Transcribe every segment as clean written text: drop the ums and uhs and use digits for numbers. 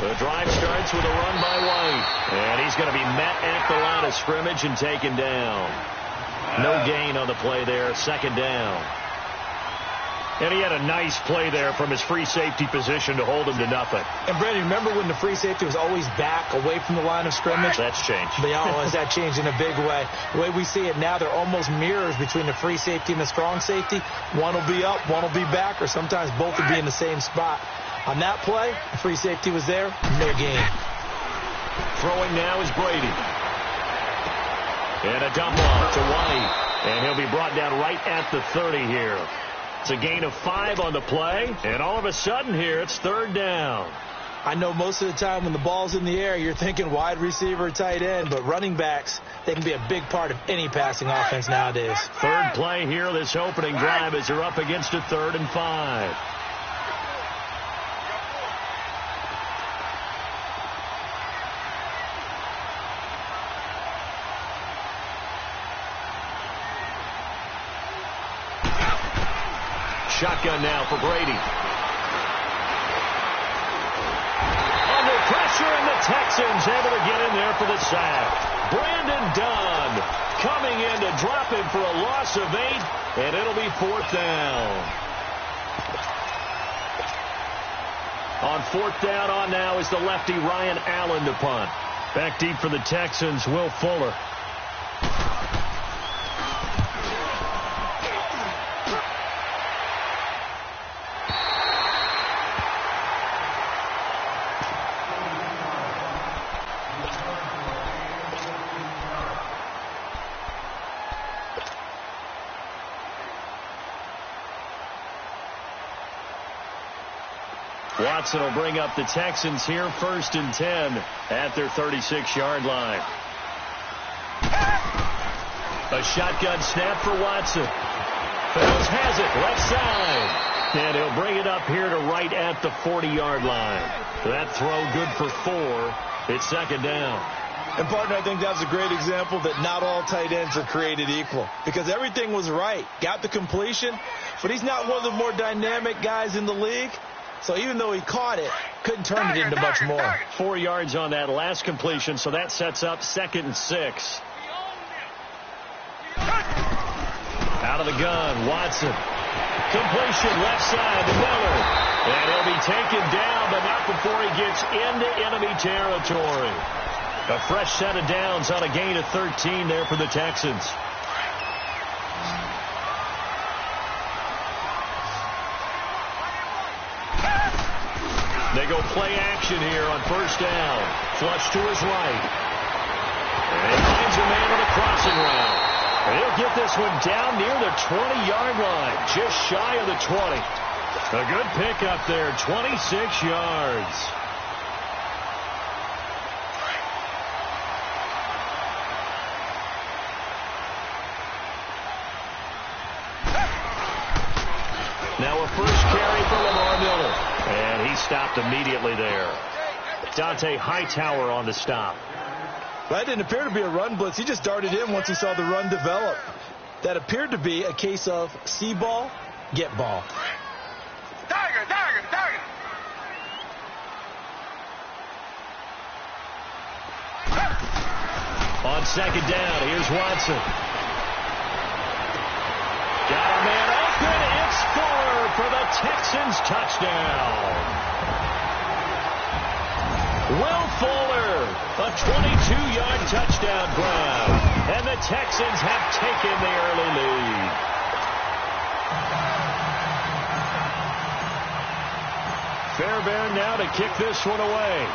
The drive starts with a run by White. And he's going to be met at the line of scrimmage and taken down. No gain on the play there. Second down. And he had a nice play there from his free safety position to hold him to nothing. And, Brady, remember when the free safety was always back away from the line of scrimmage? That's changed. That changed in a big way. The way we see it now, they're almost mirrors between the free safety and the strong safety. One will be up, one will be back, or sometimes both will be in the same spot. On that play, the free safety was there, no gain. Throwing now is Brady. And a dump off to White. And he'll be brought down right at the 30 here. It's a gain of 5 on the play, and all of a sudden here, it's third down. I know most of the time when the ball's in the air, you're thinking wide receiver, tight end, but running backs, they can be a big part of any passing offense nowadays. Third play here, this opening drive, as they're up against a 3rd and 5. Shotgun now for Brady. Under pressure, and the Texans able to get in there for the sack. Brandon Dunn coming in to drop him for a loss of 8, and it'll be 4th down. On 4th down on now is the lefty Ryan Allen to punt. Back deep for the Texans, Will Fuller. Watson will bring up the Texans here, 1st and 10 at their 36-yard line. A shotgun snap for Watson. Fells has it, left side. And he'll bring it up here to right at the 40-yard line. That throw good for 4. It's 2nd down. And, partner, I think that's a great example that not all tight ends are created equal. Because everything was right. Got the completion, but he's not one of the more dynamic guys in the league. So even though he caught it, couldn't turn it into much more. 4 yards on that last completion, so that sets up 2nd and 6. Out of the gun, Watson. Completion left side to Miller. And he'll be taken down, but not before he gets into enemy territory. A fresh set of downs on a gain of 13 there for the Texans. They go play action here on 1st down. Flush to his right. And he finds a man on the crossing route. And he'll get this one down near the 20-yard line. Just shy of the 20. A good pickup there, 26 yards. Now a first carry for Lamar Miller. And he stopped immediately there. Dante Hightower on the stop. That didn't appear to be a run blitz. He just darted in once he saw the run develop. That appeared to be a case of see ball, get ball. Tiger. On 2nd down, here's Watson. Got a man open. It's Fuller for the Texans touchdown. Will Fuller, a 22-yard touchdown grab. And the Texans have taken the early lead. Fairbairn now to kick this one away.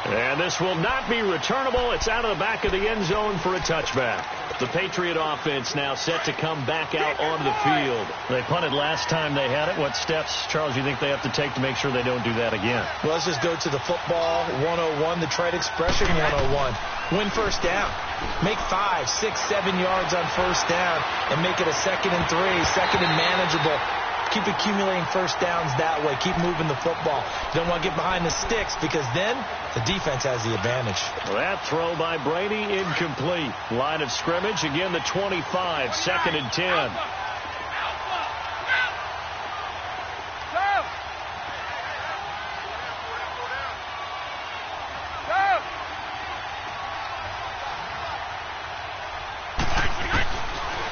And this will not be returnable. It's out of the back of the end zone for a touchback. The Patriot offense now set to come back out onto the field. They punted last time they had it. What steps, Charles, do you think they have to take to make sure they don't do that again? Well, let's just go to the football 101, the trade expression 101. Win 1st down. Make 5, 6, 7 yards on 1st down and make it a 2nd and 3, 2nd and manageable. Keep accumulating 1st downs that way. Keep moving the football. You don't want to get behind the sticks because then the defense has the advantage. That throw by Brady incomplete. Line of scrimmage, again the 25, 2nd and 10.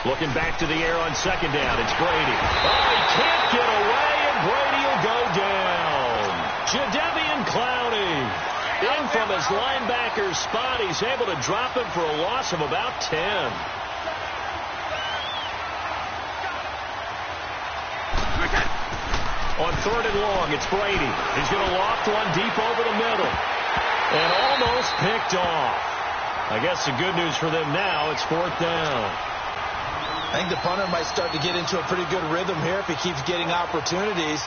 Looking back to the air on second down. It's Brady. Oh, he can't get away, and Brady will go down. Jadeveon Clowney in from his linebacker spot. He's able to drop him for a loss of about 10. On third and long, it's Brady. He's going to loft one deep over the middle. And almost picked off. I guess the good news for them now, it's fourth down. I think the punter might start to get into a pretty good rhythm here if he keeps getting opportunities.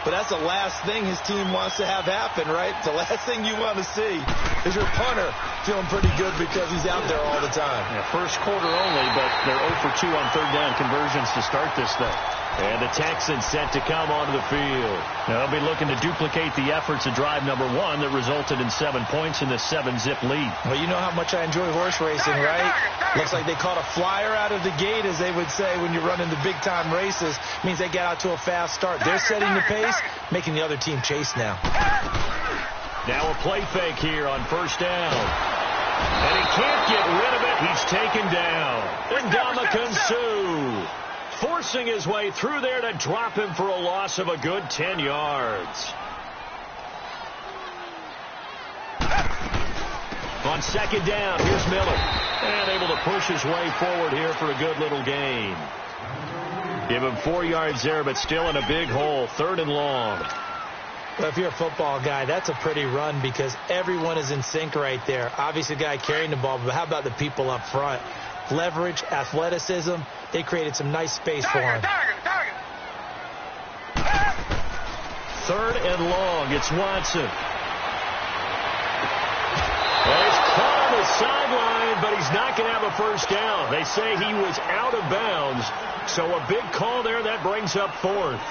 But that's the last thing his team wants to have happen, right? The last thing you want to see is your punter feeling pretty good because he's out there all the time. Yeah, first quarter only, but they're 0 for 2 on third down conversions to start this thing. And the Texans set to come onto the field. Now, they'll be looking to duplicate the efforts of drive number 1 that resulted in 7 points in this 7-zip lead. Well, you know how much I enjoy horse racing, right? Looks like they caught a flyer out of the gate, as they would say when you're running the big-time races. Means they get out to a fast start. They're setting the pace, making the other team chase now. Now a play fake here on first down. And he can't get rid of it. He's taken down. Ndamukong Suh forcing his way through there to drop him for a loss of a good 10 yards. On second down, here's Miller. And able to push his way forward here for a good little gain. Give him 4 yards there, but still in a big hole. Third and long. Well, if you're a football guy, that's a pretty run because everyone is in sync right there. Obviously, the guy carrying the ball, but how about the people up front? Leverage, athleticism. They created some nice space for him. Third and long. It's Watson. Well, he's caught on the sideline, but he's not going to have a first down. They say he was out of bounds, so a big call there. That brings up fourth.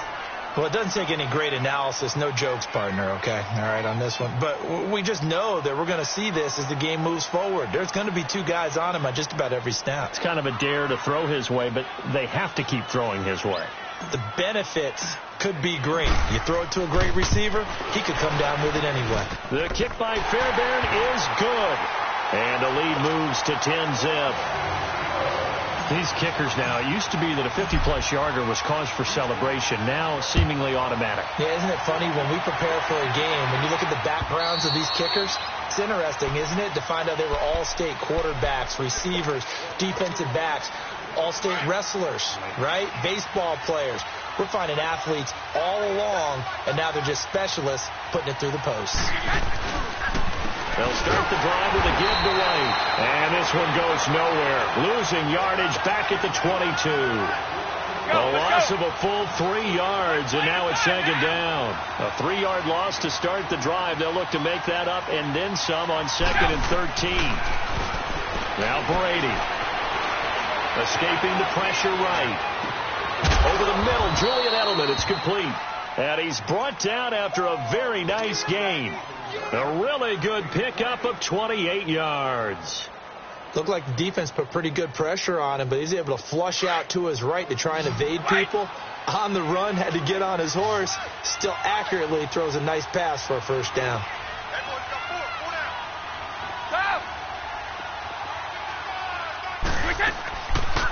Well, it doesn't take any great analysis. No jokes, partner, okay? All right, on this one. But we just know that we're going to see this as the game moves forward. There's going to be 2 guys on him on just about every snap. It's kind of a dare to throw his way, but they have to keep throwing his way. The benefits could be great. You throw it to a great receiver, he could come down with it anyway. The kick by Fairbairn is good. And the lead moves to 10-zip. These kickers now, it used to be that a 50-plus yarder was cause for celebration. Now, seemingly automatic. Yeah, isn't it funny when we prepare for a game, when you look at the backgrounds of these kickers, it's interesting, isn't it, to find out they were all-state quarterbacks, receivers, defensive backs, all-state wrestlers, right? Baseball players. We're finding athletes all along, and now they're just specialists putting it through the posts. They'll start the drive with a give to White. And this one goes nowhere. Losing yardage back at the 22. A loss of a full 3 yards, and now it's second down. A 3-yard loss to start the drive. They'll look to make that up and then some on second and 13. Now Brady. Escaping the pressure right. Over the middle, Julian Edelman. It's complete. And he's brought down after a very nice gain. A really good pickup of 28 yards. Looked like the defense put pretty good pressure on him, but he's able to flush out to his right to try and evade people. On the run, had to get on his horse. Still accurately throws a nice pass for a first down.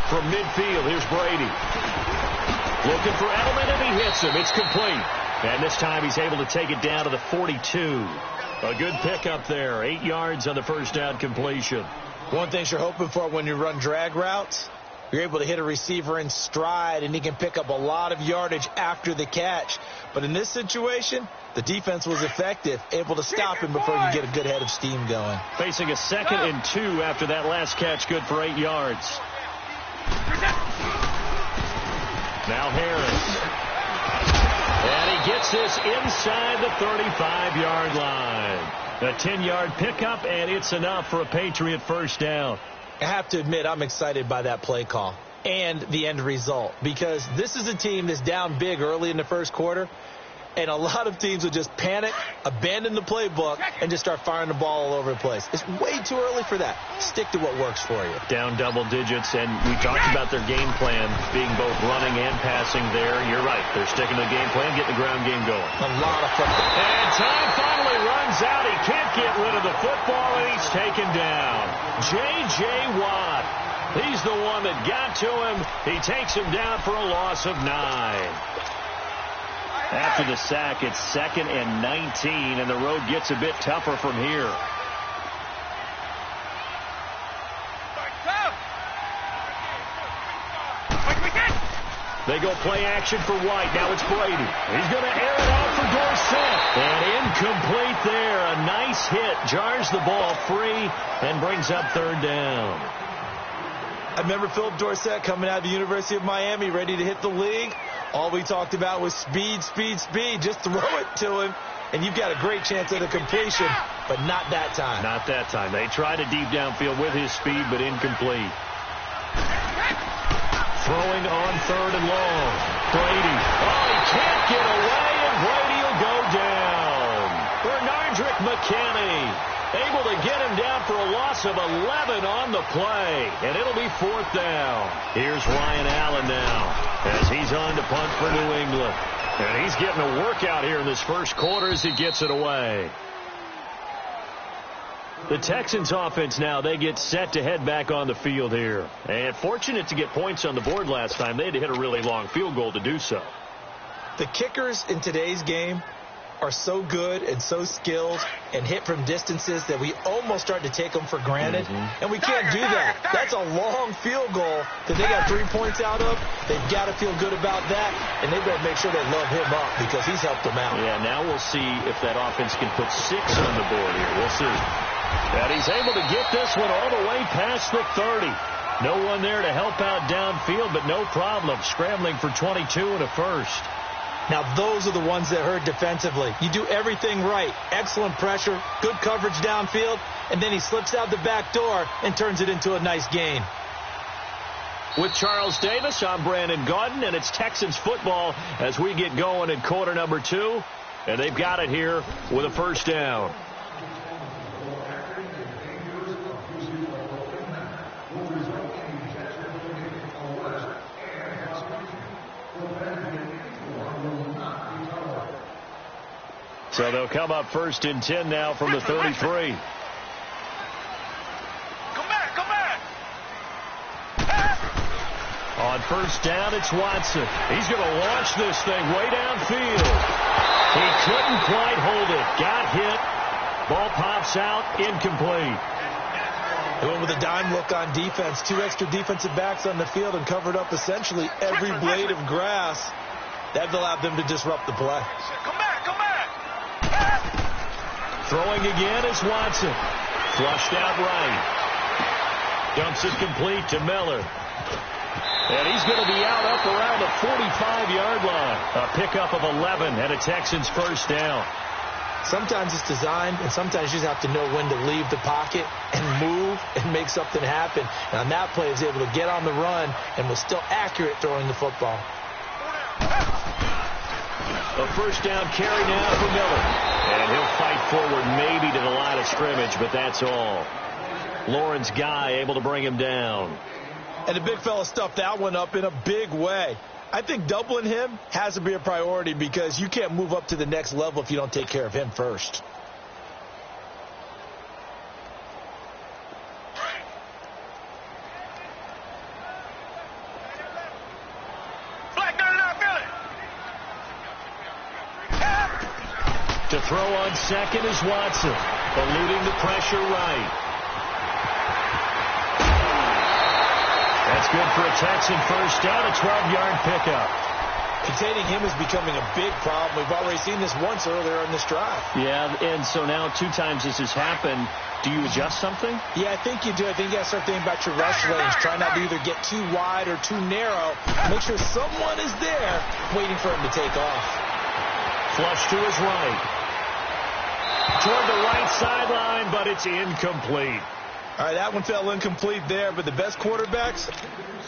From midfield, here's Brady. Looking for Edelman, and he hits him. It's complete. And this time he's able to take it down to the 42. A good pickup there. 8 yards on the first down completion. One thing you're hoping for when you run drag routes, you're able to hit a receiver in stride, and he can pick up a lot of yardage after the catch. But in this situation, the defense was effective, able to stop him before you get a good head of steam going. Facing a 2nd and 2 after that last catch, good for 8 yards. Now Harris. And he gets this inside the 35-yard line. A 10-yard pickup, and it's enough for a Patriot first down. I have to admit, I'm excited by that play call and the end result, because this is a team that's down big early in the first quarter, and a lot of teams will just panic, abandon the playbook, and just start firing the ball all over the place. It's way too early for that. Stick to what works for you. Down double digits, and we talked about their game plan being both running and passing there. You're right. They're sticking to the game plan, getting the ground game going. A lot of football. And time finally runs out. He can't get rid of the football, and he's taken down. J.J. Watt He's the one that got to him. He takes him down for a loss of 9. After the sack, it's 2nd and 19, and the road gets a bit tougher from here. They go play action for White. Now it's Brady. He's going to air it out for Dorsett. And incomplete there. A nice hit. Jars the ball free and brings up 3rd down. I remember Philip Dorsett coming out of the University of Miami, ready to hit the league. All we talked about was speed, speed, speed. Just throw it to him, and you've got a great chance at a completion, but not that time. Not that time. They tried a deep downfield with his speed, but incomplete. Throwing on 3rd and long. Brady. Oh, he can't get away, and Brady will go down. Bernardrick McKinney able to get him down for a loss of 11 on the play, and it'll be 4th down. Here's Ryan Allen now as he's on to punt for New England. And he's getting a workout here in this first quarter as he gets it away. The Texans offense now, they get set to head back on the field here. And fortunate to get points on the board last time. They had to hit a really long field goal to do so. The kickers in today's game are so good and so skilled and hit from distances that we almost start to take them for granted. And we can't do that. That's a long field goal that they got 3 points out of. They've got to feel good about that, and they better make sure they love him up because he's helped them out. Yeah, now we'll see if that offense can put 6 on the board here. We'll see. And he's able to get this one all the way past the 30. No one there to help out downfield, but no problem. Scrambling for 22 and a first. Now, those are the ones that hurt defensively. You do everything right. Excellent pressure, good coverage downfield, and then he slips out the back door and turns it into a nice gain. With Charles Davis, I'm Brandon Gaudin, and it's Texans football as we get going in quarter number 2. And they've got it here with a 1st down. So they'll come up 1st and 10 now from the 33. Come back. On 1st down, it's Watson. He's going to launch this thing way downfield. He couldn't quite hold it. Got hit. Ball pops out. Incomplete. They went with a dime look on defense. 2 extra defensive backs on the field and covered up essentially every blade of grass. That allowed them to disrupt the play. Come back. Throwing again is Watson. Flushed out right. Dumps it complete to Miller. And he's going to be out up around the 45-yard line. A pickup of 11 and a Texans 1st down. Sometimes it's designed, and sometimes you just have to know when to leave the pocket and move and make something happen. And on that play, he was able to get on the run and was still accurate throwing the football. A 1st down carry now for Miller. And he'll fight forward maybe to the line of scrimmage, but that's all. Lauren's guy able to bring him down. And the big fella stuffed that one up in a big way. I think doubling him has to be a priority because you can't move up to the next level if you don't take care of him first. To throw on 2nd is Watson, eluding the pressure right. That's good for a Texan 1st down, a 12-yard pickup. Containing him is becoming a big problem. We've already seen this once earlier in this drive. Yeah, and so now 2 times this has happened. Do you adjust something? Yeah, I think you do. I think you got to start thinking about your rush lanes. Try not to either get too wide or too narrow. Make sure someone is there waiting for him to take off. Flush to his right. Toward the right sideline, but it's incomplete. All right, that one fell incomplete there, but the best quarterbacks,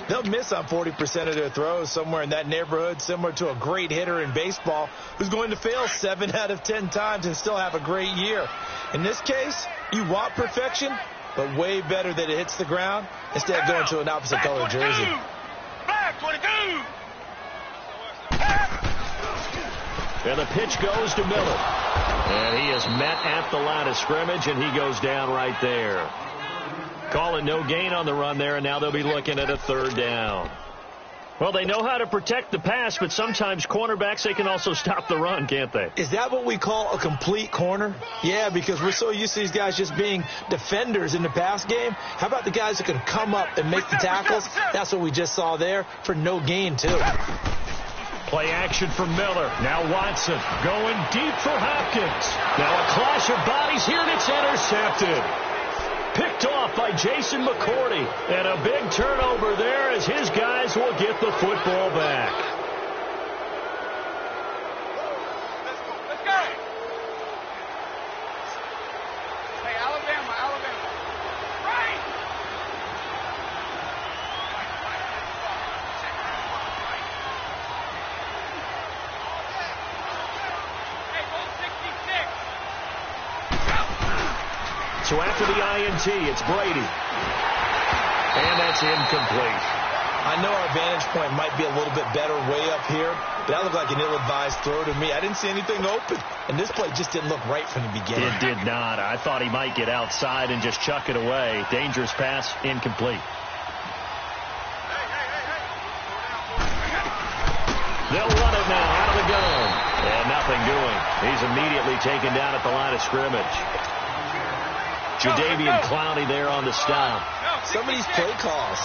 they'll miss on 40% of their throws somewhere in that neighborhood, similar to a great hitter in baseball who's going to fail 7 out of 10 times and still have a great year. In this case, you want perfection, but way better that it hits the ground instead of going to an opposite color jersey. Black 22. And the pitch goes to Miller. And he is met at the line of scrimmage, and he goes down right there. Call it no gain on the run there, and now they'll be looking at a third down. Well, they know how to protect the pass, but sometimes cornerbacks, they can also stop the run, can't they? Is that what we call a complete corner? Yeah, because we're so used to these guys just being defenders in the pass game. How about the guys that can come up and make the tackles? That's what we just saw there for no gain, too. Play action from Miller. Now Watson going deep for Hopkins. Now a clash of bodies here, and it's intercepted. Picked off by Jason McCourty. And a big turnover there as his guys will get the football back. Let's go. Hey, Alabama. Right. Hey, go 66. So after the INT, it's Brady. And that's incomplete. I know our vantage point might be a little bit better way up here, but that looked like an ill-advised throw to me. I didn't see anything open, and this play just didn't look right from the beginning. It did not. I thought he might get outside and just chuck it away. Dangerous pass, incomplete. They'll run it now out of the gun. And nothing doing. He's immediately taken down at the line of scrimmage. Jadeveon Clowney there on the stop. Some of these play calls,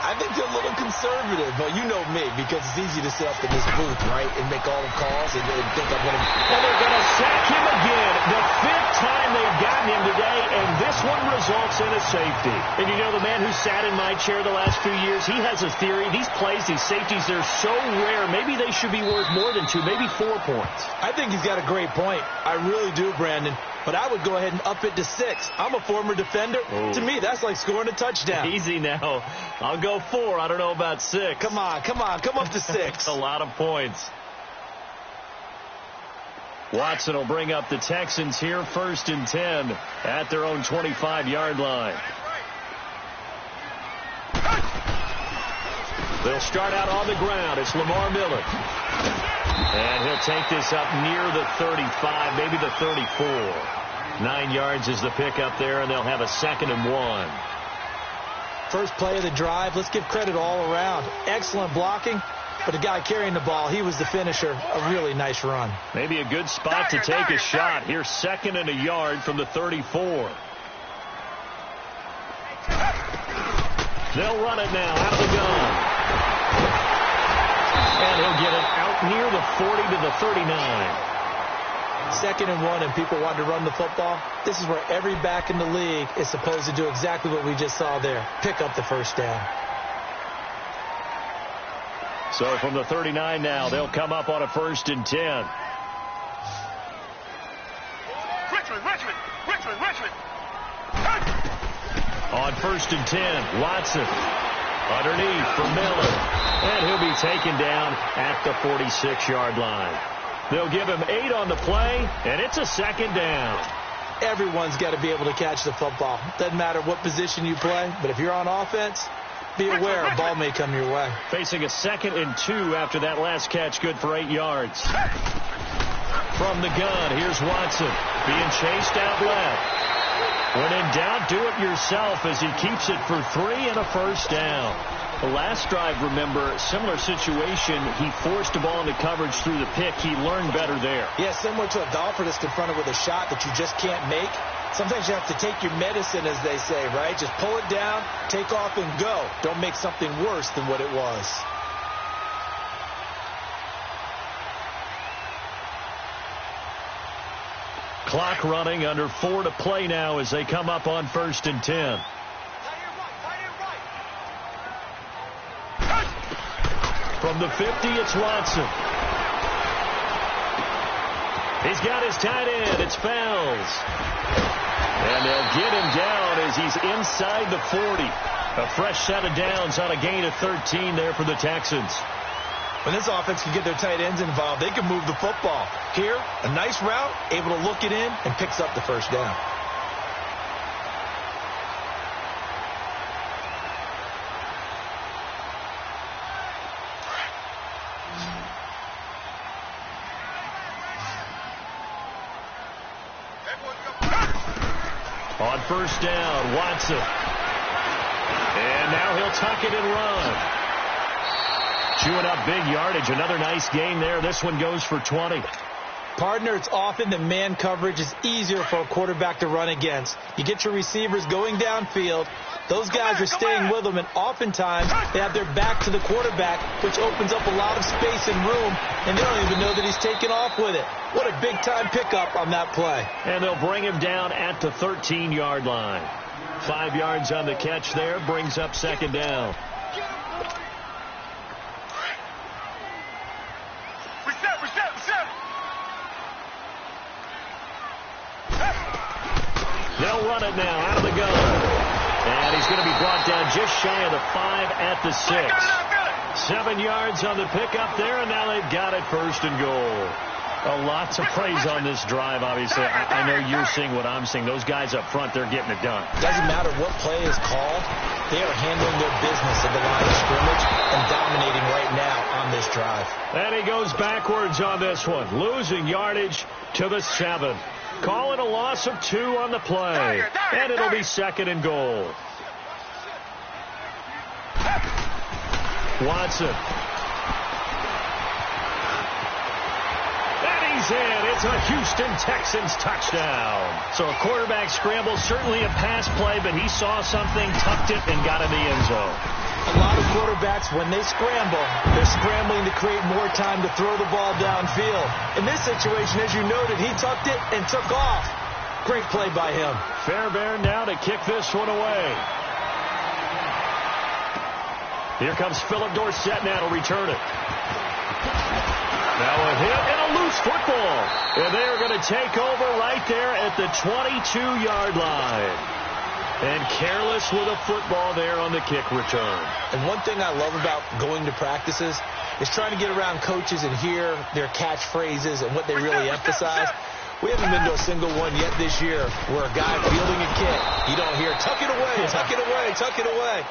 I think they're a little conservative, but you know me, because it's easy to sit up in this booth, right, and make all the calls and think I'm going to... And they're going to sack him again. The fifth time they've gotten him today, and this one results in a safety. And you know, the man who sat in my chair the last few years, he has a theory. These plays, these safeties, they're so rare. Maybe they should be worth more than 2, maybe 4 points. I think he's got a great point. I really do, Brandon. But I would go ahead and up it to 6. I'm a former defender. Ooh. To me, that's like scoring a touchdown. Easy now. I'll go 4. I don't know about 6. Come on. Come up to 6. That's a lot of points. Watson will bring up the Texans here, 1st and 10 at their own 25-yard line. They'll start out on the ground. It's Lamar Miller. And he'll take this up near the 35, maybe the 34. 9 yards is the pickup there, and they'll have a 2nd and 1. First play of the drive. Let's give credit all around. Excellent blocking, but the guy carrying the ball, he was the finisher. A really nice run. Maybe a good spot to take a shot. Here's 2nd and a yard from the 34. They'll run it now out of the gun. And he'll get it out near the 40 to the 39. 2nd and 1, and people want to run the football. This is where every back in the league is supposed to do exactly what we just saw there. Pick up the first down. So from the 39 now, they'll come up on a 1st and 10. Richmond. On 1st and 10, Watson underneath for Miller. And he'll be taken down at the 46-yard line. They'll give him 8 on the play, and it's a 2nd down. Everyone's got to be able to catch the football. Doesn't matter what position you play, but if you're on offense, be aware a ball may come your way. Facing a 2nd and 2 after that last catch, good for 8 yards. From the gun, here's Watson being chased out left. When in doubt, do it yourself as he keeps it for 3 and a 1st down. The last drive, remember, similar situation. He forced the ball into coverage through the pick. He learned better there. Yeah, similar to a golfer that's confronted with a shot that you just can't make. Sometimes you have to take your medicine, as they say, right? Just pull it down, take off, and go. Don't make something worse than what it was. Clock running, under 4 to play now as they come up on 1st and 10. From the 50, it's Watson. He's got his tight end. It's Fells. And they'll get him down as he's inside the 40. A fresh set of downs on a gain of 13 there for the Texans. When this offense can get their tight ends involved, they can move the football. Here, a nice route, able to look it in, and picks up the 1st down. On 1st down, Watson. Now he'll tuck it and run. Chewing up big yardage. Another nice gain there. This one goes for 20. Partner, it's often that man coverage is easier for a quarterback to run against. You get your receivers going downfield. Those guys are staying with them, and oftentimes they have their back to the quarterback, which opens up a lot of space and room, and they don't even know that he's taken off with it. What a big-time pickup on that play. And they'll bring him down at the 13-yard line. 5 yards on the catch there, brings up second down. They'll run it now out of the gun. And he's going to be brought down just shy of the 5 at the 6. 7 yards on the pickup there, and now they've got it first and goal. Lots of praise on this drive, obviously. I know you're seeing what I'm seeing. Those guys up front, they're getting it done. Doesn't matter what play is called. They are handling their business at the line of scrimmage and dominating right now on this drive. And he goes backwards on this one, losing yardage to the 7. Call it a loss of 2 on the play. And it'll be second and goal. Watson. And he's in. It's a Houston Texans touchdown. So a quarterback scramble, certainly a pass play, but he saw something, tucked it, and got in the end zone. A lot of quarterbacks, when they scramble, they're scrambling to create more time to throw the ball downfield. In this situation, as you noted, he tucked it and took off. Great play by him. Fairbairn now to kick this one away. Here comes Philip Dorsett now to return it. Now a hit and a loose football. And they're going to take over right there at the 22-yard line. And careless with a football there on the kick return. And one thing I love about going to practices is trying to get around coaches and hear their catchphrases and what they really emphasize. We haven't been to a single one yet this year where a guy fielding a kick, you don't hear, tuck it away, tuck it away, tuck it away.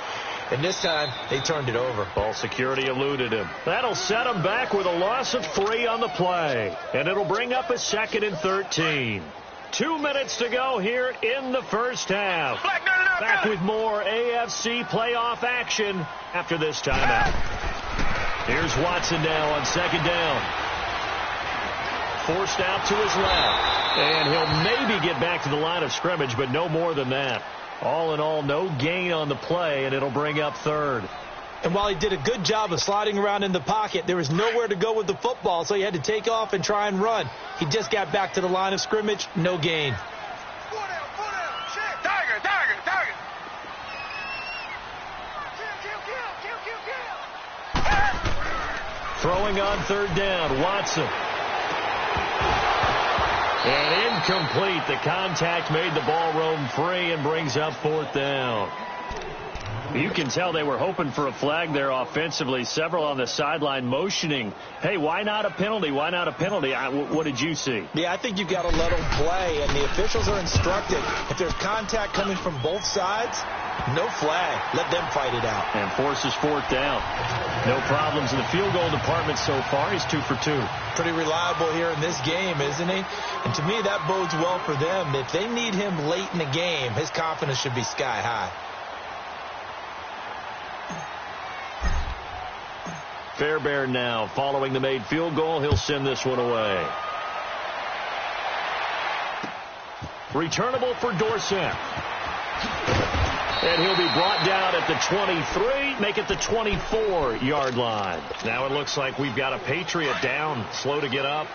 And this time, they turned it over. Ball security eluded him. That'll set him back with a loss of 3 on the play. And it'll bring up a 2nd and 13. 2 minutes to go here in the first half. Back with more AFC playoff action after this timeout. Here's Watson now on second down. Forced out to his left. And he'll maybe get back to the line of scrimmage, but no more than that. All in all, no gain on the play, and it'll bring up third. And while he did a good job of sliding around in the pocket, there was nowhere to go with the football, so he had to take off and try and run. He just got back to the line of scrimmage, no gain. Throwing on third down, Watson. And incomplete. The contact made the ball roam free and brings up fourth down. You can tell they were hoping for a flag there offensively. Several on the sideline motioning, hey, why not a penalty? Why not a penalty? What did you see? Yeah, I think you've got to let them play, and the officials are instructed. If there's contact coming from both sides, no flag. Let them fight it out. And forces fourth down. No problems in the field goal department so far. He's 2 for 2. Pretty reliable here in this game, isn't he? And to me, that bodes well for them. If they need him late in the game, his confidence should be sky high. Fairbairn now following the made field goal. He'll send this one away. Returnable for Dorsett. And he'll be brought down at the 23, make it the 24-yard line. Now it looks like we've got a Patriot down, slow to get up.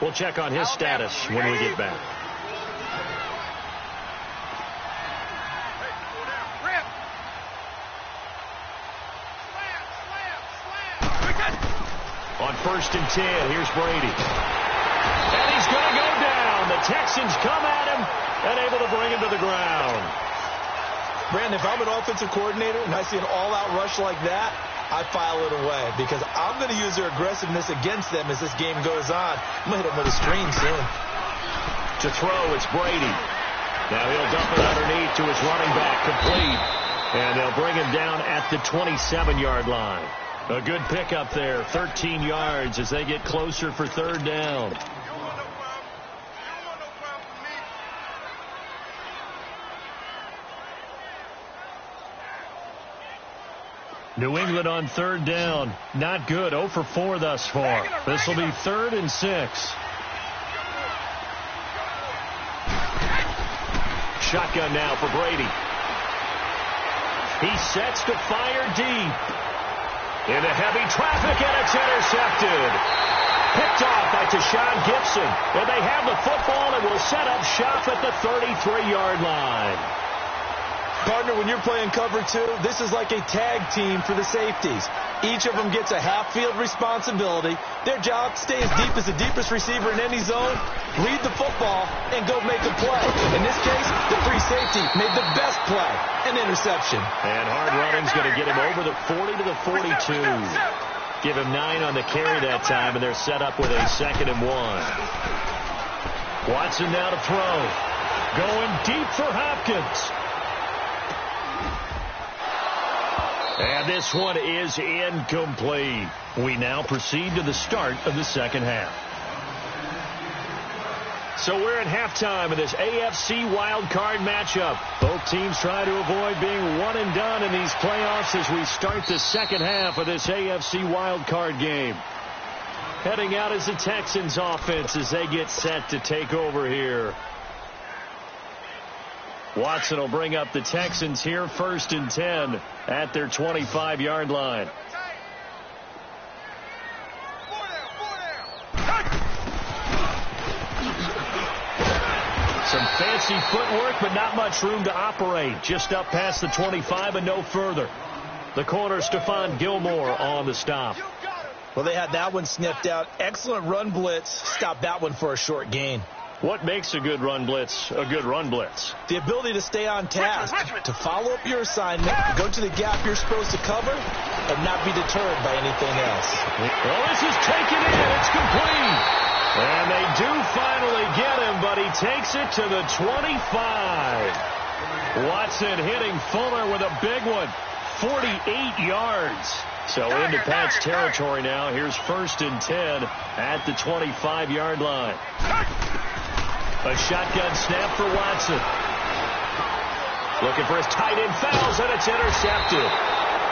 We'll check on his status when we get back. On 1st and 10, here's Brady. And he's going to go down. The Texans come at him and able to bring him to the ground. Brandon, if I'm an offensive coordinator and I see an all-out rush like that, I file it away because I'm going to use their aggressiveness against them as this game goes on. I'm going to hit them with a screen soon. To throw, it's Brady. Now he'll dump it underneath to his running back, complete. And they'll bring him down at the 27-yard line. A good pickup there, 13 yards as they get closer for third down. New England on third down. Not good. 0 for 4 thus far. This will be 3rd and 6. Shotgun now for Brady. He sets to fire deep. Into heavy traffic, and it's intercepted. Picked off by Tashawn Gibson. And they have the football and will set up shop at the 33-yard line. Partner, when you're playing cover 2, this is like a tag team for the safeties. Each of them gets a half-field responsibility. Their job, stay as deep as the deepest receiver in any zone, read the football, and go make a play. In this case, the free safety made the best play, an interception. And hard running's going to get him over the 40 to the 42. Give him 9 on the carry that time, and they're set up with a 2nd and 1. Watson now to throw. Going deep for Hopkins. And this one is incomplete. We now proceed to the start of the second half. So we're at halftime in this AFC wildcard matchup. Both teams try to avoid being one and done in these playoffs as we start the second half of this AFC wildcard game. Heading out is the Texans offense as they get set to take over here. Watson will bring up the Texans here, 1st and 10 at their 25-yard line. Some fancy footwork, but not much room to operate. Just up past the 25 and no further. The corner, Stephon Gilmore, on the stop. Well, they had that one sniffed out. Excellent run blitz. Stopped that one for a short gain. What makes a good run blitz a good run blitz? The ability to stay on task, to follow up your assignment, go to the gap you're supposed to cover, and not be deterred by anything else. Well, this is taken in. It's complete. And they do finally get him, but he takes it to the 25. Watson hitting Fuller with a big one. 48 yards. So into Pat's territory now. Here's 1st and 10 at the 25-yard line. A shotgun snap for Watson. Looking for his tight end, fouls, and it's intercepted.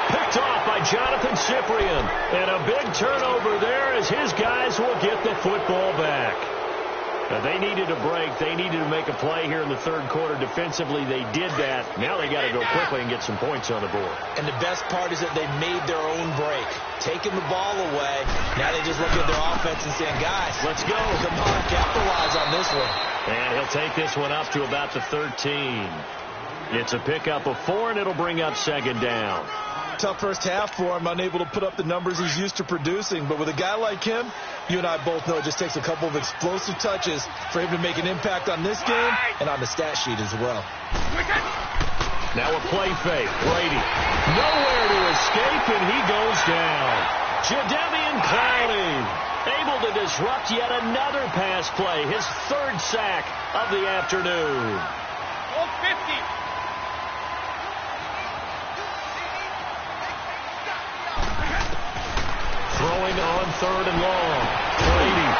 Picked off by Jonathan Cyprien. And a big turnover there as his guys will get the football back. Now, they needed a break. They needed to make a play here in the 3rd quarter. Defensively, they did that. Now they got to go quickly and get some points on the board. And the best part is that they made their own break. Taking the ball away. Now they just look at their offense and saying, guys, let's go. Come on, capitalize on this one. And he'll take this one up to about the 13. It's a pickup of 4, and it'll bring up 2nd down. Tough first half for him, unable to put up the numbers he's used to producing. But with a guy like him, you and I both know it just takes a couple of explosive touches for him to make an impact on this game and on the stat sheet as well. Now a play fake. Brady. Nowhere to escape, and he goes down. Jadeveon Clowney able to disrupt yet another pass play. His 3rd sack of the afternoon. 50. Throwing on 3rd and long. Brady.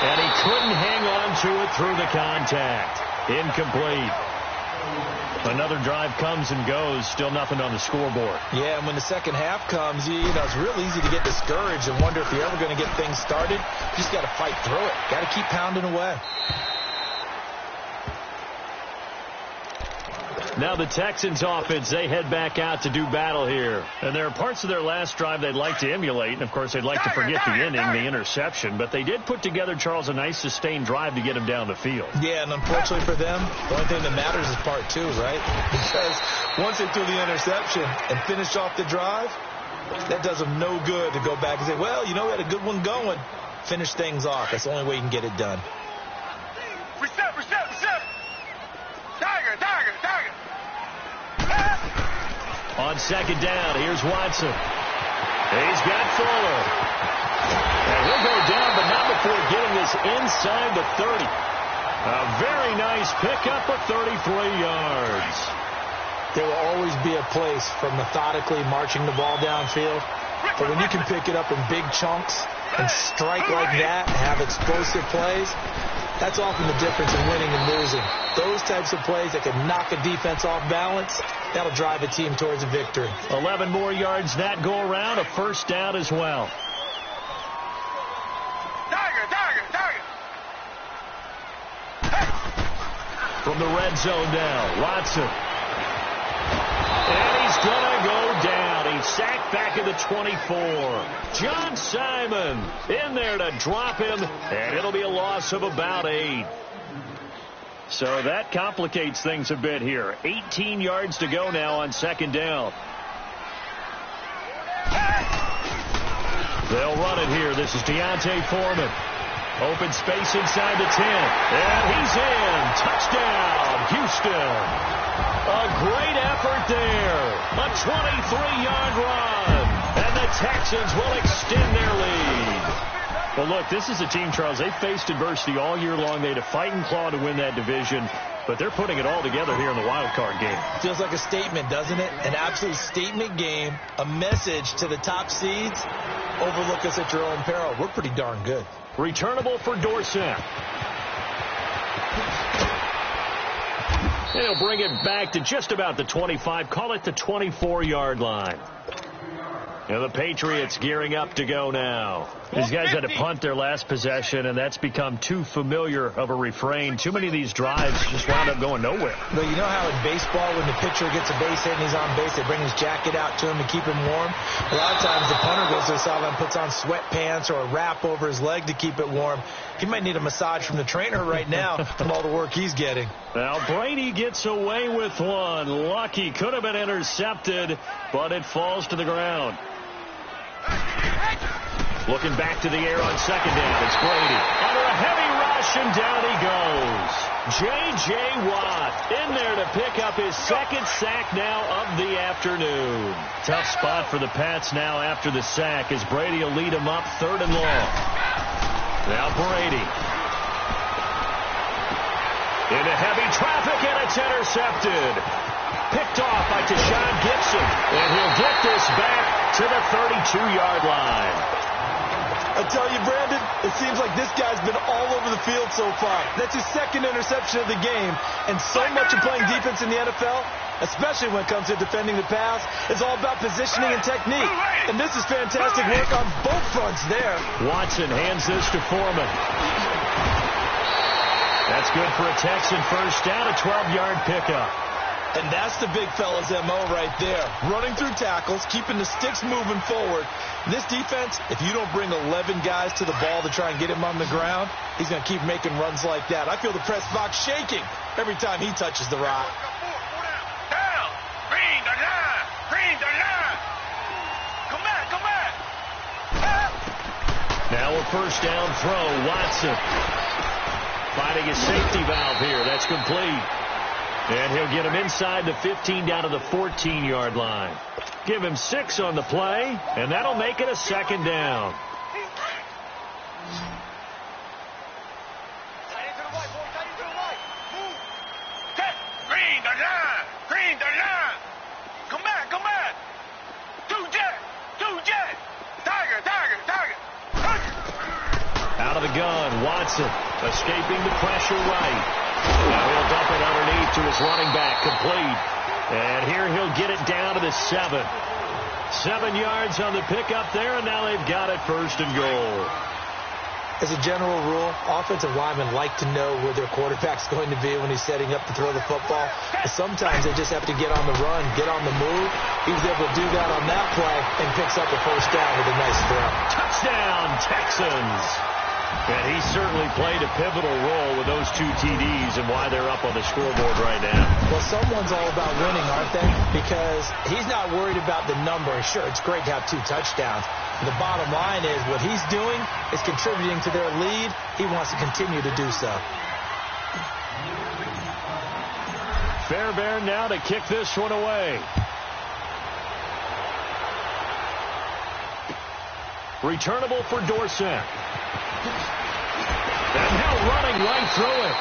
And he couldn't hang on to it through the contact. Incomplete. Another drive comes and goes. Still nothing on the scoreboard. Yeah, and when the second half comes, you know, it's real easy to get discouraged and wonder if you're ever going to get things started. You just got to fight through it. Got to keep pounding away. Now the Texans offense, they head back out to do battle here. And there are parts of their last drive they'd like to emulate. And, of course, they'd like to forget the ending, the interception. But they did put together, Charles, a nice sustained drive to get him down the field. Yeah, and unfortunately for them, the only thing that matters is part 2, right? Because once they threw the interception and finished off the drive, that does them no good to go back and say, well, you know, we had a good one going. Finish things off. That's the only way you can get it done. Reset. Tiger. On 2nd down, here's Watson. He's got Fuller. And he'll go down, but not before getting this inside the 30. A very nice pickup of 33 yards. There will always be a place for methodically marching the ball downfield. But when you can pick it up in big chunks and strike like that and have explosive plays, That's often the difference in winning and losing. Those types of plays that can knock a defense off balance, that'll drive a team towards a victory. 11 more yards that go around, a first down as well. Target. From the red zone now, Watson. And he's going to go down. He's sacked back at the 24. John Simon in there to drop him, and it'll be a loss of about 8. So that complicates things a bit here. 18 yards to go now on second down. They'll run it here. This is Deontay Foreman. Open space inside the 10. And he's in. Touchdown, Houston. A great effort there. A 23-yard run. And the Texans will extend their lead. Well, look, this is a team, Charles. They've faced adversity all year long. They had to fight and claw to win that division. But they're putting it all together here in the wild card game. Feels like a statement, doesn't it? An absolute statement game. A message to the top seeds. Overlook us at your own peril. We're pretty darn good. Returnable for Dorsett. He'll bring it back to just about the 25. Call it the 24-yard line. Now the Patriots gearing up to go now. These guys had to punt their last possession, and that's become too familiar of a refrain. Too many of these drives just wound up going nowhere. But you know how in baseball, when the pitcher gets a base hit and he's on base, they bring his jacket out to him to keep him warm? A lot of times the punter goes to the sideline, puts on sweatpants or a wrap over his leg to keep it warm. He might need a massage from the trainer right now from all the work he's getting. Now Brady gets away with one. Lucky, could have been intercepted, but it falls to the ground. Looking back to the air on second down. It's Brady. Under a heavy rush, and down he goes. J.J. Watt in there to pick up his second sack now of the afternoon. Tough spot for the Pats now after the sack as Brady will lead him up 3rd and long. Now Brady. Into heavy traffic, and it's intercepted. Picked off by Tashawn Gibson. And he'll get this back to the 32-yard line. I tell you, Brandon, it seems like this guy's been all over the field so far. That's his second interception of the game. And so much of playing defense in the NFL, especially when it comes to defending the pass, is all about positioning and technique. And this is fantastic work on both fronts there. Watson hands this to Foreman. That's good for a Texan first down, a 12-yard pickup. And that's the big fella's M.O. right there. Running through tackles, keeping the sticks moving forward. This defense, if you don't bring 11 guys to the ball to try and get him on the ground, he's going to keep making runs like that. I feel the press box shaking every time he touches the rock. Down. Green the line. Come back. Now a first down throw. Watson finding his safety valve here. That's complete. And he'll get him inside the 15 down to the 14-yard line. Give him 6 on the play, and that'll make it a second down. Green the line. Come back. Two jet. Tiger. Out of the gun, Watson escaping the pressure right. Now he'll dump it underneath to his running back, complete. And here he'll get it down to the 7. 7 yards on the pickup there, and now they've got it 1st and goal. As a general rule, offensive linemen like to know where their quarterback's going to be when he's setting up to throw the football. But sometimes they just have to get on the run, get on the move. He was able to do that on that play and picks up a first down with a nice throw. Touchdown, Texans. And he certainly played a pivotal role with those 2 TDs and why they're up on the scoreboard right now. Well, someone's all about winning, aren't they? Because he's not worried about the number. Sure, it's great to have 2 touchdowns. The bottom line is what he's doing is contributing to their lead. He wants to continue to do so. Fairbairn now to kick this one away. Returnable for Dorsett. And now running right through it.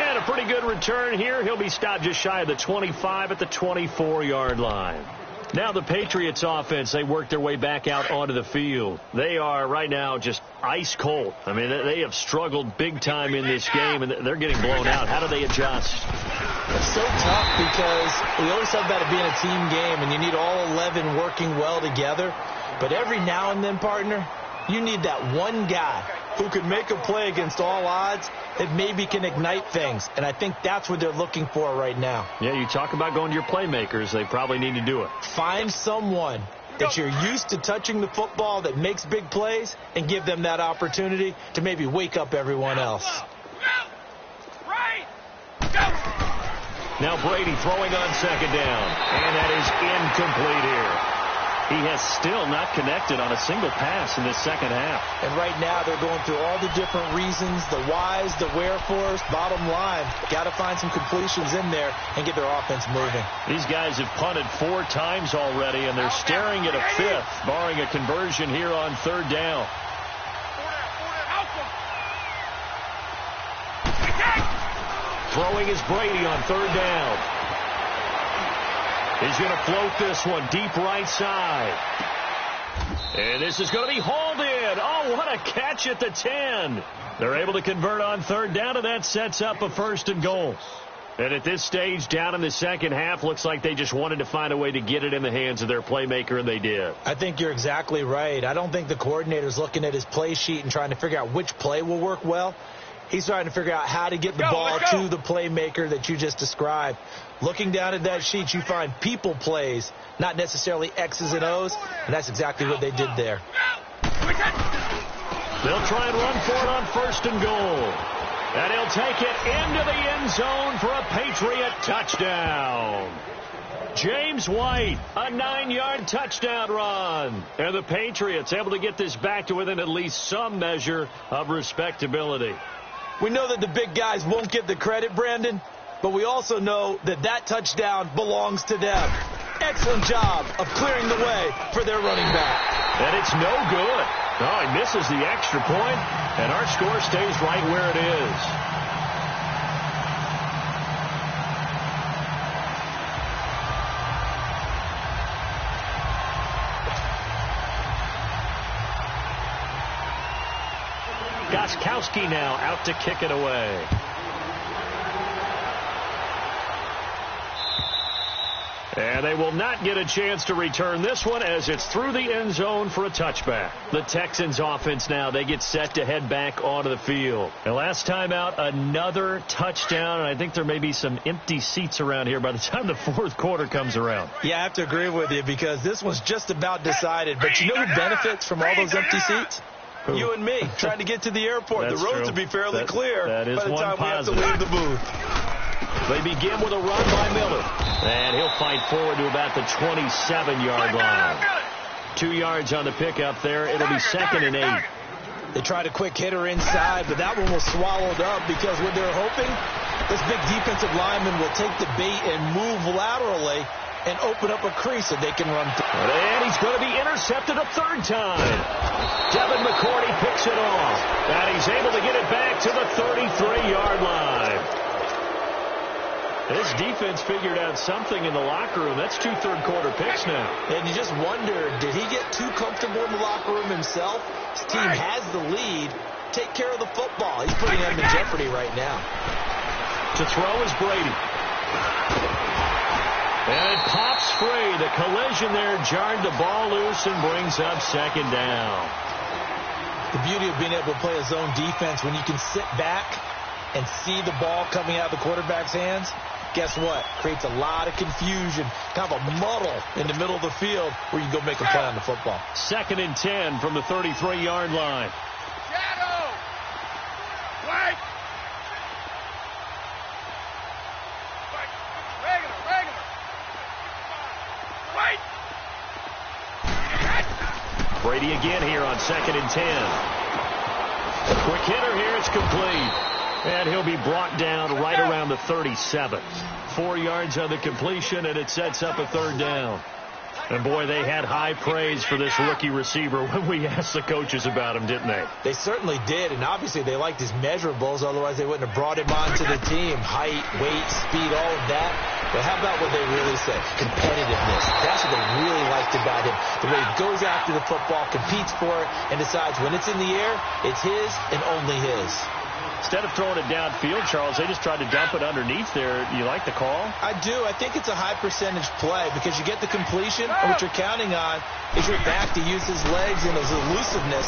And a pretty good return here. He'll be stopped just shy of the 25 at the 24-yard line. Now the Patriots offense, they work their way back out onto the field. They are right now just ice cold. I mean, they have struggled big time in this game, and they're getting blown out. How do they adjust? It's so tough because we always talk about it being a team game, and you need all 11 working well together. But every now and then, partner, you need that one guy who can make a play against all odds that maybe can ignite things. And I think that's what they're looking for right now. Yeah, you talk about going to your playmakers. They probably need to do it. Find someone that you're used to touching the football that makes big plays and give them that opportunity to maybe wake up everyone else. Now Brady throwing on second down. And that is incomplete here. He has still not connected on a single pass in this second half. And right now they're going through all the different reasons, the whys, the wherefores. Bottom line, got to find some completions in there and get their offense moving. These guys have punted 4 times already, and they're staring at a 5th, barring a conversion here on third down. Throwing is Brady on third down. He's going to float this one deep right side. And this is going to be hauled in. Oh, what a catch at the 10. They're able to convert on third down, and that sets up a 1st and goal. And at this stage, down in the second half, looks like they just wanted to find a way to get it in the hands of their playmaker, and they did. I think you're exactly right. I don't think the coordinator's looking at his play sheet and trying to figure out which play will work well. He's trying to figure out how to get the ball to the playmaker that you just described. Looking down at that sheet, you find people plays, not necessarily X's and O's, and that's exactly what they did there. They'll try and run for it on 1st and goal. And he'll take it into the end zone for a Patriot touchdown. James White, a 9-yard touchdown run. And the Patriots able to get this back to within at least some measure of respectability. We know that the big guys won't get the credit, Brandon, but we also know that that touchdown belongs to them. Excellent job of clearing the way for their running back. And it's no good. Oh, he misses the extra point, and our score stays right where it is. Gostkowski now out to kick it away. And they will not get a chance to return this one as it's through the end zone for a touchback. The Texans offense now, they get set to head back onto the field. And last time out, another touchdown, and I think there may be some empty seats around here by the time the 4th quarter comes around. Yeah, I have to agree with you because this one's just about decided. But you know who benefits from all those empty seats? Who? You and me, trying to get to the airport. That's the roads true. will be fairly clear that is by the one time positive. we have to leave the booth. They begin with a run by Miller. And he'll fight forward to about the 27-yard line. 2 yards on the pickup there. It'll be 2nd and 8. They tried a quick hitter inside, but that one was swallowed up because what they're hoping, this big defensive lineman will take the bait and move laterally and open up a crease that they can run through. And he's going to be intercepted a 3rd time. Devin McCourty picks it off. And he's able to get it back to the 33-yard line. This defense figured out something in the locker room. That's 2 third-quarter picks now. And you just wonder, did he get too comfortable in the locker room himself? His team has the lead. Take care of the football. He's putting them in jeopardy right now. To throw is Brady. And it pops free. The collision there jarred the ball loose and brings up 2nd down. The beauty of being able to play a zone defense when you can sit back and see the ball coming out of the quarterback's hands, guess what? Creates a lot of confusion, kind of a muddle in the middle of the field where you can go make a play on the football. 2nd and 10 from the 33-yard line. Shadow! White! Regular! White! Brady again here on 2nd and 10. Quick hitter here. It's complete. And he'll be brought down right around the 37. 4 yards on the completion, and it sets up a 3rd down. And, boy, they had high praise for this rookie receiver when we asked the coaches about him, didn't they? They certainly did, and obviously they liked his measurables. Otherwise, they wouldn't have brought him onto the team. Height, weight, speed, all of that. But how about what they really said? Competitiveness. That's what they really liked about him. The way he goes after the football, competes for it, and decides when it's in the air, it's his and only his. Instead of throwing it downfield, Charles, they just tried to dump it underneath there. You like the call? I do. I think it's a high percentage play because you get the completion, and what you're counting on is your back to use his legs and his elusiveness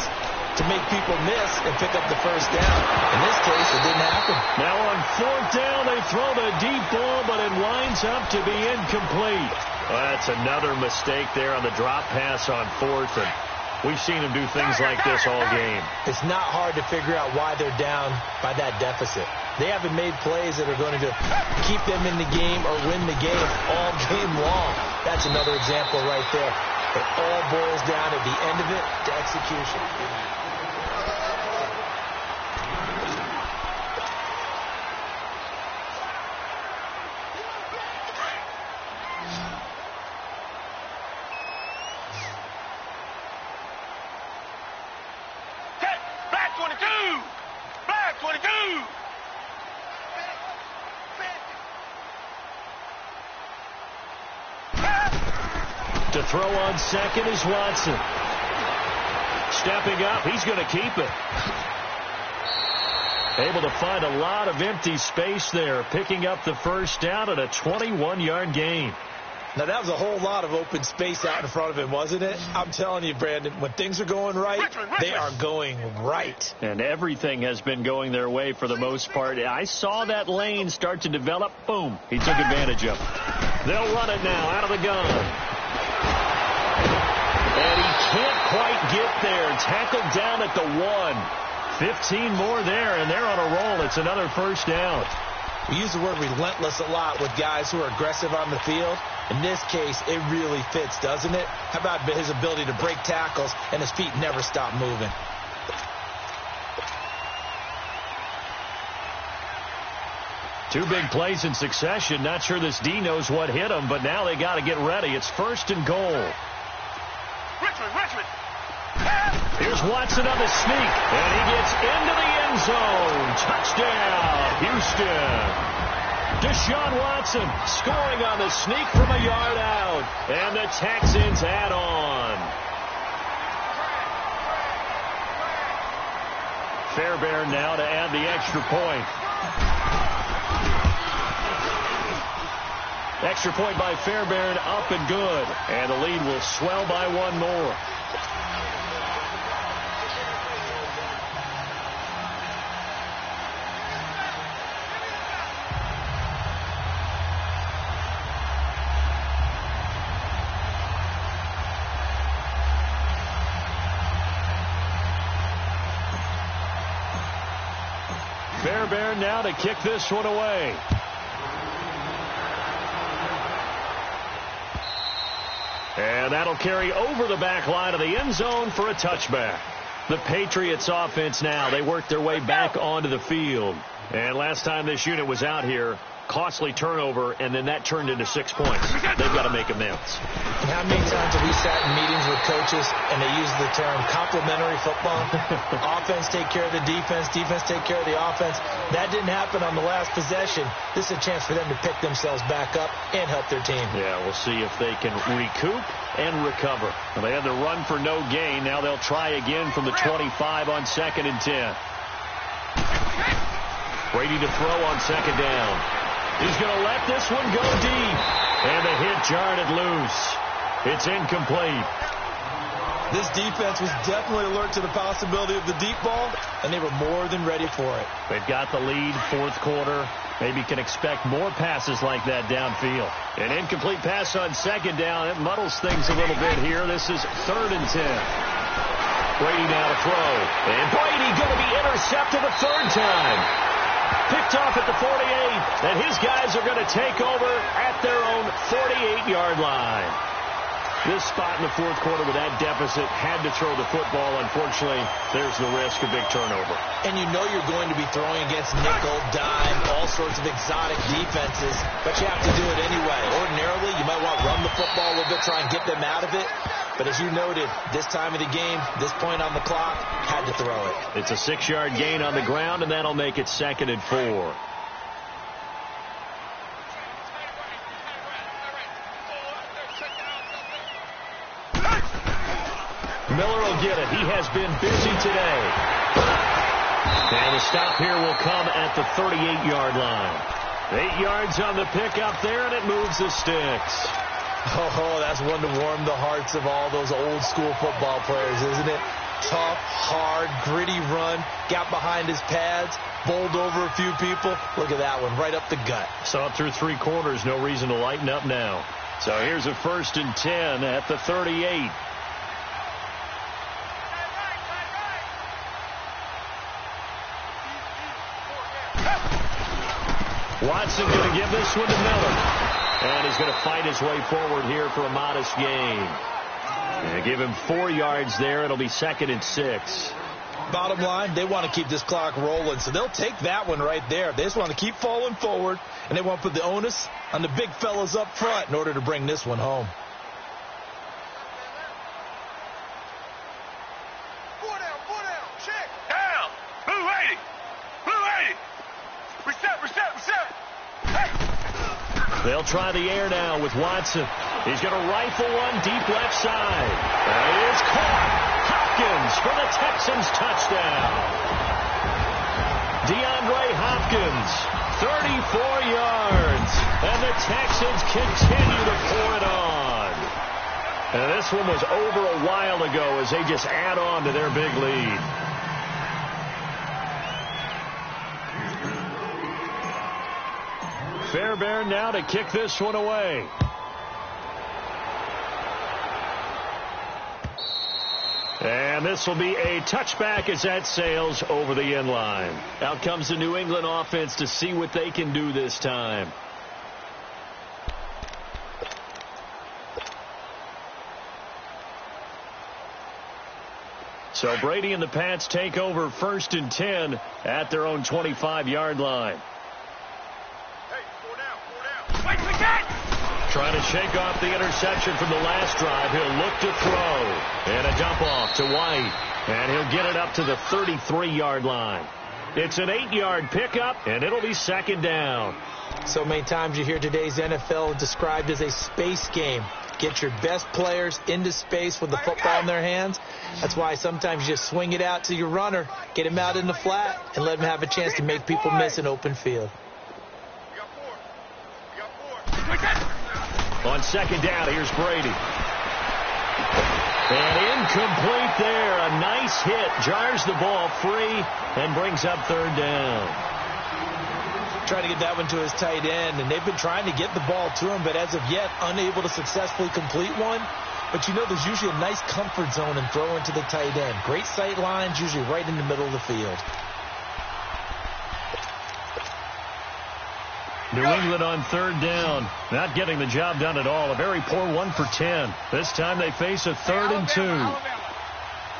to make people miss and pick up the first down. In this case, it didn't happen. Now on fourth down, they throw the deep ball, but it winds up to be incomplete. Well, that's another mistake there on the drop pass on fourth, and we've seen him do things like this all game. It's not hard to figure out why they're down by that deficit. They haven't made plays that are going to keep them in the game or win the game all game long. That's another example right there. It all boils down at the end of it to execution. To throw on second is Watson. Stepping up, he's going to keep it. Able to find a lot of empty space there, picking up the first down at a 21-yard gain. Now, that was a whole lot of open space out in front of him, wasn't it? I'm telling you, Brandon, when things are going right, they are going right. And everything has been going their way for the most part. I saw that lane start to develop. Boom. He took advantage of it. They'll run it now out of the gun. And he can't quite get there. Tackled down at the 1. 15 more there, and they're on a roll. It's another first down. We use the word relentless a lot with guys who are aggressive on the field. In this case, it really fits, doesn't it? How about his ability to break tackles and his feet never stop moving? Two big plays in succession. Not sure this D knows what hit him, but now they got to get ready. It's first and goal. Richmond. Here's Watson on the sneak, and he gets into the end zone. Touchdown, Houston. Deshaun Watson scoring on the sneak from a yard out, and the Texans add on. Fairbairn now to add the extra point. Extra point by Fairbairn, up and good. And the lead will swell by one more. Fairbairn now to kick this one away. And that'll carry over the back line of the end zone for a touchback. The Patriots offense now, they work their way back onto the field. And last time this unit was out here, costly turnover, and then that turned into 6 points. They've got to make amends. And how many times have we sat in meetings with coaches and they use the term complementary football? Offense take care of the defense, defense take care of the offense. That didn't happen on the last possession. This is a chance for them to pick themselves back up and help their team. Yeah, we'll see if they can recoup and recover. Well, they had the run for no gain. Now they'll try again from the 25 on 2nd and 10. Brady to throw on 2nd down. He's going to let this one go deep. And the hit jarred it loose. It's incomplete. This defense was definitely alert to the possibility of the deep ball, and they were more than ready for it. They've got the lead, fourth quarter. Maybe can expect more passes like that downfield. An incomplete pass on 2nd down. It muddles things a little bit here. This is 3rd and 10. Brady now to throw. And Brady going to be intercepted a 3rd time. Picked off at the 48, and his guys are going to take over at their own 48-yard line. This spot in the fourth quarter with that deficit, had to throw the football. Unfortunately, there's the risk of big turnover. And you know you're going to be throwing against nickel, dime, all sorts of exotic defenses, but you have to do it anyway. Ordinarily, you might want to run the football a little bit, try and get them out of it. But as you noted, this time of the game, this point on the clock, had to throw it. It's a 6-yard gain on the ground, and that'll make it 2nd and 4. Miller will get it. He has been busy today. And the stop here will come at the 38-yard line. 8 yards on the pickup there, and it moves the sticks. Oh, that's one to warm the hearts of all those old-school football players, isn't it? Tough, hard, gritty run. Got behind his pads, bowled over a few people. Look at that one, right up the gut. Saw it through 3 quarters. No reason to lighten up now. So here's a 1st and 10 at the 38. Watson going to give this one to Miller. And he's going to fight his way forward here for a modest gain. And give him 4 yards there. It'll be 2nd and 6. Bottom line, they want to keep this clock rolling, so they'll take that one right there. They just want to keep falling forward, and they want to put the onus on the big fellas up front in order to bring this one home. They'll try the air now with Watson. He's going to rifle one deep left side. And it is caught. Hopkins for the Texans touchdown. DeAndre Hopkins, 34 yards. And the Texans continue to pour it on. And this one was over a while ago as they just add on to their big lead. Fairbairn now to kick this one away. And this will be a touchback as that sails over the end line. Out comes the New England offense to see what they can do this time. So Brady and the Pats take over 1st and 10 at their own 25-yard line. Trying to shake off the interception from the last drive. He'll look to throw. And a dump off to White. And he'll get it up to the 33-yard line. It's an 8-yard pickup, and it'll be 2nd down. So many times you hear today's NFL described as a space game. Get your best players into space with the football in their hands. That's why sometimes you just swing it out to your runner, get him out in the flat, and let him have a chance to make people miss an open field. On 2nd down, here's Brady. And incomplete there. A nice hit. Jars the ball free and brings up 3rd down. Trying to get that one to his tight end, and they've been trying to get the ball to him, but as of yet, unable to successfully complete one. But you know there's usually a nice comfort zone in throwing to the tight end. Great sight lines, usually right in the middle of the field. New England on 3rd down. Not getting the job done at all. A very poor 1 for 10. This time they face a 3rd and 2.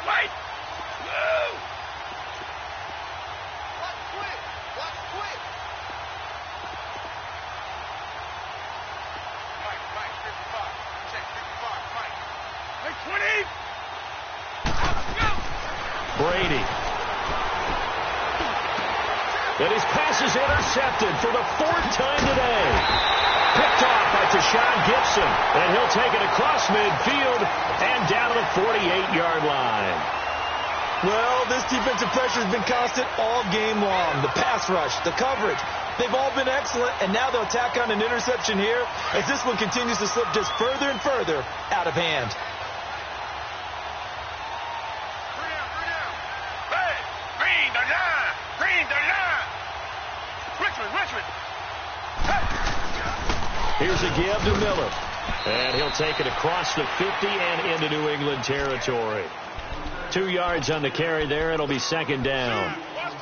Wait! Brady. And his pass is intercepted for the 4th time today. Picked off by Tashawn Gibson. And he'll take it across midfield and down to the 48-yard line. Well, this defensive pressure has been constant all game long. The pass rush, the coverage, they've all been excellent. And now they'll tack on an interception here as this one continues to slip just further and further out of hand. Here's a give to Miller. And he'll take it across the 50 and into New England territory. 2 yards on the carry there. It'll be 2nd down.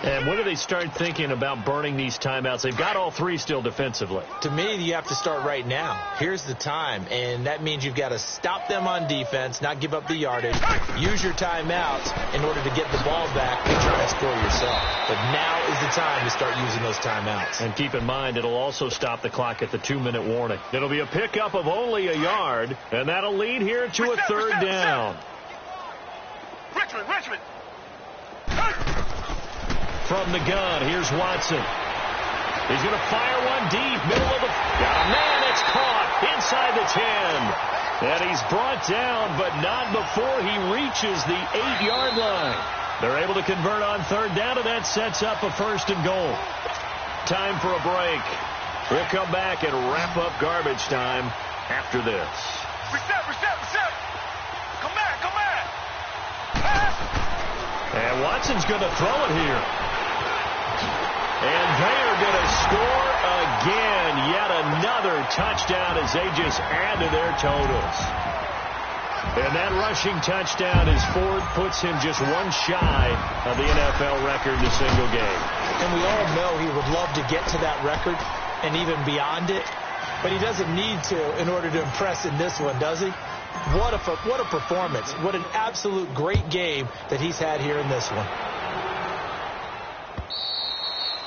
And when do they start thinking about burning these timeouts? They've got all three still defensively. To me, you have to start right now. Here's the time, and that means you've got to stop them on defense, not give up the yardage, use your timeouts in order to get the ball back and try and score yourself. But now is the time to start using those timeouts. And keep in mind, it'll also stop the clock at the 2-minute warning. It'll be a pickup of only a yard, and that'll lead here to a third down. Richmond. From the gun, here's Watson. He's going to fire one deep, middle of the... Got a man, it's caught inside the 10. And he's brought down, but not before he reaches the 8-yard line. They're able to convert on third down, and that sets up a first and goal. Time for a break. We'll come back and wrap up garbage time after this. Reset. Come back. And Watson's going to throw it here. And they are going to score again. Yet another touchdown as they just add to their totals. And that rushing touchdown as Ford puts him just one shy of the NFL record in a single game. And we all know he would love to get to that record and even beyond it. But he doesn't need to in order to impress in this one, does he? What a performance. What an absolute great game that he's had here in this one.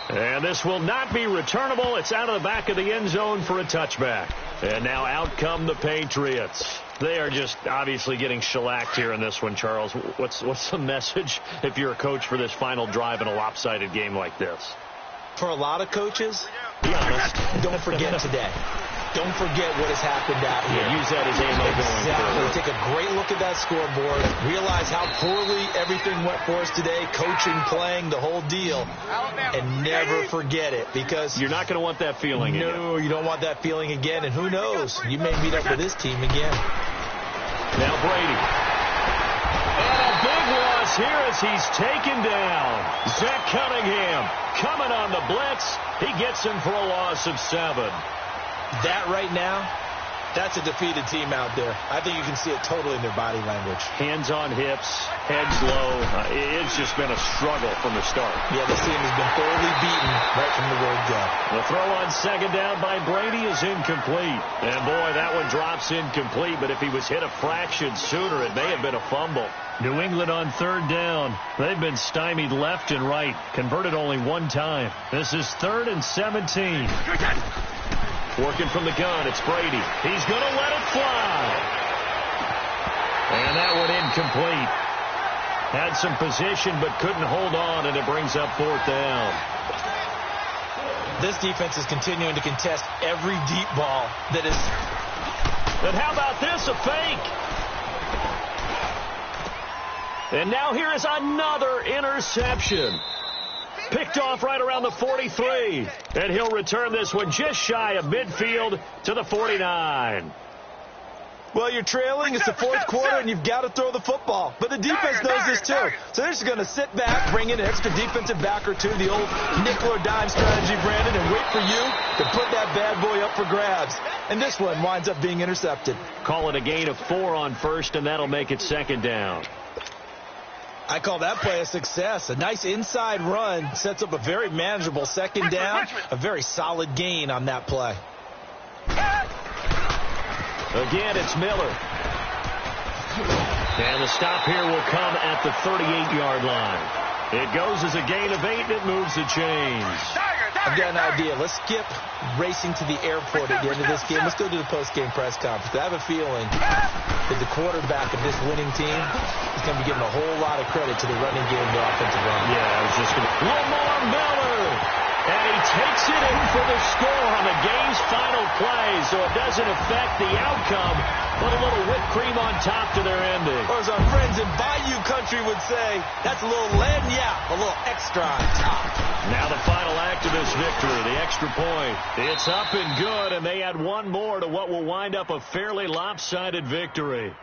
And this will not be returnable. It's out of the back of the end zone for a touchback. And now out come the Patriots. They are just obviously getting shellacked here in this one, Charles. What's the message if you're a coach for this final drive in a lopsided game like this? For a lot of coaches, be honest, don't forget today. Don't forget what has happened out here. Yeah, use that as ammo going forward. Take a great look at that scoreboard. Realize how poorly everything went for us today. Coaching, playing, the whole deal. And never forget it, because you're not going to want that feeling again. No, you don't want that feeling again. And who knows? You may meet up with this team again. Now Brady. And a big loss here as he's taken down. Zach Cunningham coming on the blitz. He gets him for a loss of 7. That right now, that's a defeated team out there. I think you can see it totally in their body language. Hands on hips, heads low. It's just been a struggle from the start. Yeah, this team has been thoroughly beaten right from the word go. The throw on second down by Brady is incomplete. And boy, that one drops incomplete, but if he was hit a fraction sooner, it may have been a fumble. New England on third down. They've been stymied left and right. Converted only one time. This is 3rd and 17. Working from the gun, it's Brady. He's going to let it fly. And that one incomplete. Had some position but couldn't hold on, and it brings up 4th down. This defense is continuing to contest every deep ball that is... But how about this, a fake? And now here is another interception. Picked off right around the 43. And he'll return this one just shy of midfield to the 49. Well, you're trailing. It's the 4th quarter, and you've got to throw the football. But the defense knows this, too. So they're just going to sit back, bring in an extra defensive back or two, the old nickel or dime strategy, Brandon, and wait for you to put that bad boy up for grabs. And this one winds up being intercepted. Call it a gain of 4 on first, and that'll make it 2nd down. I call that play a success. A nice inside run sets up a very manageable 2nd down. A very solid gain on that play. Again, it's Miller. And the stop here will come at the 38-yard line. It goes as a gain of 8, and it moves the chains. I've got an idea. Let's skip racing to the airport at the end of this game. Let's go to the post-game press conference. I have a feeling that the quarterback of this winning team is going to be giving a whole lot of credit to the running game, the offensive line. Yeah, I was just going to... Lamar Miller! And he takes it in for the score on the game's final play, so it doesn't affect the outcome, but a little whipped cream on top to their ending. Or as our friends in Bayou Country would say, that's a little lagniappe, a little extra on top. Now the final act of this victory, the extra point. It's up and good, and they add one more to what will wind up a fairly lopsided victory.